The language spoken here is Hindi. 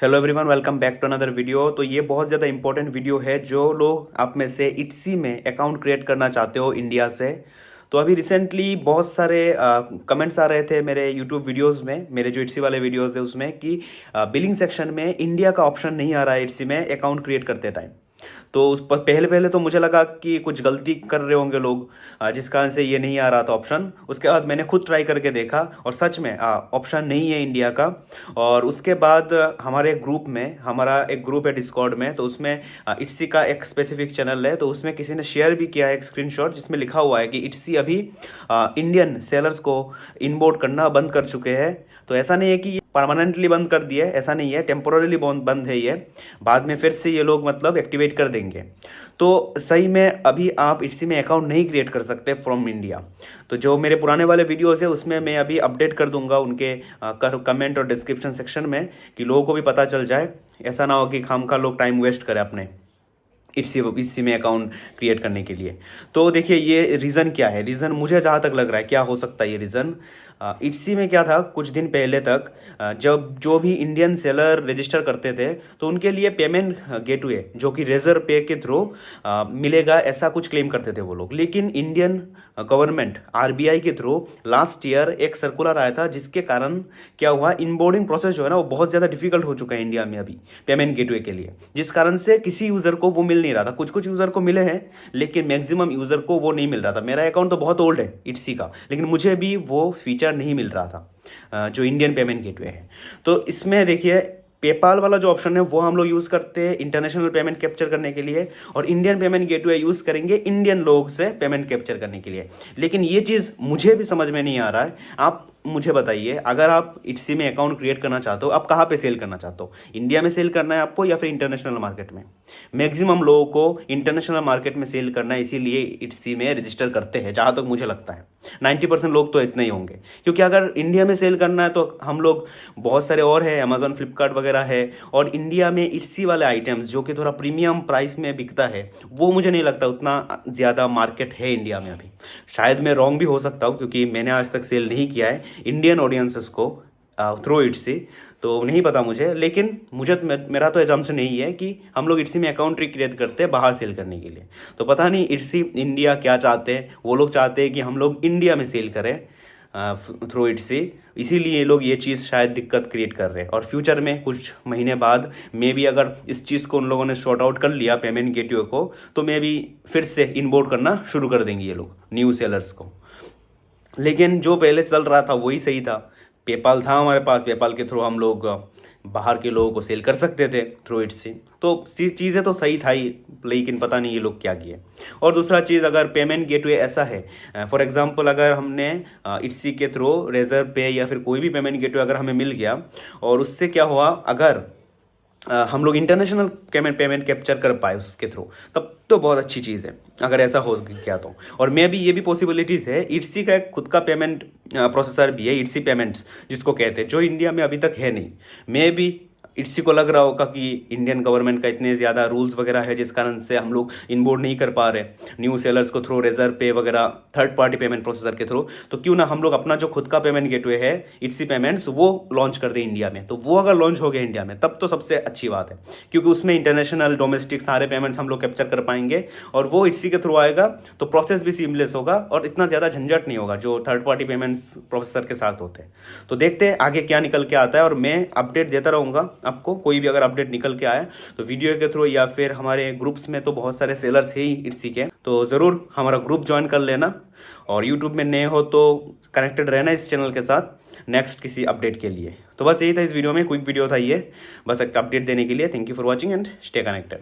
Hello everyone, welcome back to another video. तो ये बहुत ज़्यादा इंपॉर्टेंट वीडियो है जो लोग आप में से इट्सी में अकाउंट क्रिएट करना चाहते हो इंडिया से। तो अभी रिसेंटली बहुत सारे कमेंट्स आ रहे थे मेरे यूट्यूब वीडियोस में, मेरे जो इट्सी वाले वीडियोस है उसमें कि बिलिंग सेक्शन में इंडिया का ऑप्शन नहीं आ रहा है इट्सी में अकाउंट क्रिएट करते टाइम। तो उस पर पहले पहले तो मुझे लगा कि कुछ गलती कर रहे होंगे लोग, जिस कारण से ये नहीं आ रहा था ऑप्शन। उसके बाद मैंने खुद ट्राई करके देखा और सच में ऑप्शन नहीं है इंडिया का। और उसके बाद हमारे ग्रुप में, हमारा एक ग्रुप है डिस्कॉर्ड में, तो उसमें इट्सी का एक स्पेसिफिक चैनल है, तो उसमें किसी ने शेयर भी किया है एक स्क्रीनशॉट जिसमें लिखा हुआ है कि इट्सी अभी इंडियन सेलर्स को इनबोर्ड करना बंद कर चुके हैं। तो ऐसा नहीं है कि परमानेंटली बंद कर दिया है, ऐसा नहीं है, टेम्पोरली बंद है ये। बाद में फिर से ये लोग मतलब एक्टिवेट कर देंगे। तो सही में अभी आप इसी में अकाउंट नहीं क्रिएट कर सकते फ्रॉम इंडिया। तो जो मेरे पुराने वाले वीडियोस है उसमें मैं अभी अपडेट कर दूंगा उनके कमेंट और डिस्क्रिप्शन सेक्शन में, कि लोगों को भी पता चल जाए। ऐसा ना हो कि खामखा लोग टाइम वेस्ट करें अपने इसी में अकाउंट क्रिएट करने के लिए। तो देखिए ये रीज़न क्या है। रीज़न मुझे जहाँ तक लग रहा है क्या हो सकता है ये रीज़न। इट्सी में क्या था, कुछ दिन पहले तक जब जो भी इंडियन सेलर रजिस्टर करते थे तो उनके लिए पेमेंट गेटवे जो कि रेजर पे के थ्रू मिलेगा, ऐसा कुछ क्लेम करते थे वो लोग। लेकिन इंडियन गवर्नमेंट आरबीआई के थ्रू लास्ट ईयर एक सर्कुलर आया था, जिसके कारण क्या हुआ, इनबोर्डिंग प्रोसेस जो है ना वो बहुत ज़्यादा डिफिकल्ट हो चुका है इंडिया में अभी पेमेंट गेटवे के लिए। जिस कारण से किसी यूज़र को वो मिल नहीं रहा था। कुछ कुछ यूज़र को मिले हैं लेकिन मैक्सिमम यूज़र को वो नहीं मिल रहा था। मेरा अकाउंट तो बहुत ओल्ड है इट्सी का, लेकिन मुझे भी वो फीचर नहीं मिल रहा था जो इंडियन पेमेंट गेटवे है। तो इसमें देखिए पेपाल वाला जो ऑप्शन है वो हम लोग यूज़ करते हैं इंटरनेशनल पेमेंट कैप्चर करने के लिए, और इंडियन पेमेंट गेटवे यूज़ करेंगे इंडियन लोग से पेमेंट कैप्चर करने के लिए। लेकिन ये चीज़ मुझे भी समझ में नहीं आ रहा है। आप मुझे बताइए, अगर आप इट्सी में अकाउंट क्रिएट करना चाहते हो, आप कहाँ पे सेल करना चाहते हो? इंडिया में सेल करना है आपको या फिर इंटरनेशनल मार्केट में? मैक्सिमम लोगों को इंटरनेशनल मार्केट में सेल करना है, इसीलिए इट्सी में रजिस्टर करते हैं, जहाँ तक मुझे लगता है 90% लोग तो इतने ही होंगे। क्योंकि अगर इंडिया में सेल करना है तो हम लोग बहुत सारे और है, अमेजोन, फ्लिपकार्ट वगैरह है, और इंडिया में इट्सी वाले आइटम्स जो कि थोड़ा प्रीमियम प्राइस में बिकता है, वो मुझे नहीं लगता उतना ज़्यादा मार्केट है इंडिया में अभी। शायद मैं रॉन्ग भी हो सकता हूँ क्योंकि मैंने आज तक सेल नहीं किया है इंडियन ऑडियंसेस को थ्रू इट्सी, तो नहीं पता मुझे। लेकिन मेरा तो एजम्पशन यही है कि हम लोग इट्सी में अकाउंट क्रिएट करते हैं बाहर सेल करने के लिए। तो पता नहीं इट्सी इंडिया क्या चाहते हैं। वो लोग चाहते हैं कि हम लोग इंडिया में सेल करें थ्रू इट्सी, इसीलिए ये लोग ये चीज़ शायद दिक्कत क्रिएट कर रहे हैं। और फ्यूचर में कुछ महीने बाद मे भी अगर इस चीज़ को उन लोगों ने शॉर्ट आउट कर लिया पेमेंट गेटवे को, तो मे भी फिर से इनबोर्ड करना शुरू कर देंगे ये लोग न्यू सेलर्स को। लेकिन जो पहले चल रहा था वही सही था। पेपाल था हमारे पास, पेपाल के थ्रू हम लोग बाहर के लोगों को सेल कर सकते थे थ्रू इट्सी। तो चीज़ें तो सही था ही, लेकिन पता नहीं ये लोग क्या किए। और दूसरा चीज़, अगर पेमेंट गेटवे ऐसा है, फॉर एग्जांपल अगर हमने इट्सी के थ्रू रेजर पे या फिर कोई भी पेमेंट गेटवे अगर हमें मिल गया, और उससे क्या हुआ, अगर हम लोग इंटरनेशनल पेमेंट कैप्चर कर पाए उसके थ्रू, तब तो बहुत अच्छी चीज़ है अगर ऐसा हो गया तो। और मे भी ये भी पॉसिबिलिटीज़ है, इट्सी का एक खुद का पेमेंट प्रोसेसर भी है, इट्सी पेमेंट्स जिसको कहते हैं, जो इंडिया में अभी तक है नहीं। मे भी इट्सी को लग रहा होगा कि इंडियन गवर्नमेंट का इतने ज़्यादा रूल्स वगैरह है जिस कारण से हम लोग इनबोर्ड नहीं कर पा रहे न्यू सेलर्स को थ्रू रेजर पे वगैरह थर्ड पार्टी पेमेंट प्रोसेसर के थ्रू। तो क्यों ना हम लोग अपना जो खुद का पेमेंट गेटवे है इट्सी पेमेंट्स, वो लॉन्च कर दें इंडिया में। तो वो अगर लॉन्च हो गया इंडिया में तब तो सबसे अच्छी बात है, क्योंकि उसमें इंटरनेशनल डोमेस्टिक सारे पेमेंट्स हम लोग कैप्चर कर पाएंगे, और वो इट्सी के थ्रू आएगा तो प्रोसेस भी सीमलेस होगा और इतना ज़्यादा झंझट नहीं होगा जो थर्ड पार्टी पेमेंट्स प्रोसेसर के साथ होते हैं। तो देखते हैं आगे क्या निकल के आता है, और मैं अपडेट देता रहूँगा आपको। कोई भी अगर अपडेट निकल के आए तो वीडियो के थ्रू या फिर हमारे ग्रुप्स में, तो बहुत सारे सेलर्स हैं इट्सी के, तो ज़रूर हमारा ग्रुप ज्वाइन कर लेना। और यूट्यूब में नए हो तो कनेक्टेड रहना इस चैनल के साथ नेक्स्ट किसी अपडेट के लिए। तो बस यही था इस वीडियो में, क्विक वीडियो था ये, बस एक अपडेट देने के लिए। Thank you for watching and stay connected.